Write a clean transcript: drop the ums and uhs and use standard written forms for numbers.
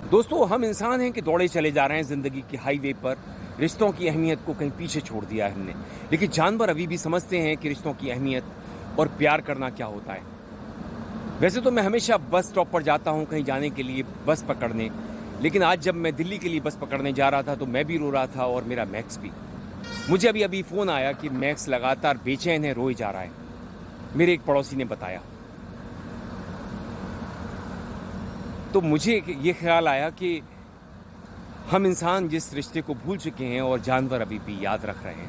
दोस्तों, हम इंसान हैं कि दौड़े चले जा रहे हैं ज़िंदगी की हाईवे पर। रिश्तों की अहमियत को कहीं पीछे छोड़ दिया है हमने। लेकिन जानवर अभी भी समझते हैं कि रिश्तों की अहमियत और प्यार करना क्या होता है। वैसे तो मैं हमेशा बस स्टॉप पर जाता हूँ कहीं जाने के लिए बस पकड़ने। लेकिन आज जब मैं दिल्ली के लिए बस पकड़ने जा रहा था तो मैं भी रो रहा था और मेरा मैक्स भी। मुझे अभी फ़ोन आया कि मैक्स लगातार बेचैन है, रोए जा रहा है। मेरे एक पड़ोसी ने बताया। तो मुझे ये ख़्याल आया कि हम इंसान जिस रिश्ते को भूल चुके हैं और जानवर अभी भी याद रख रहे हैं।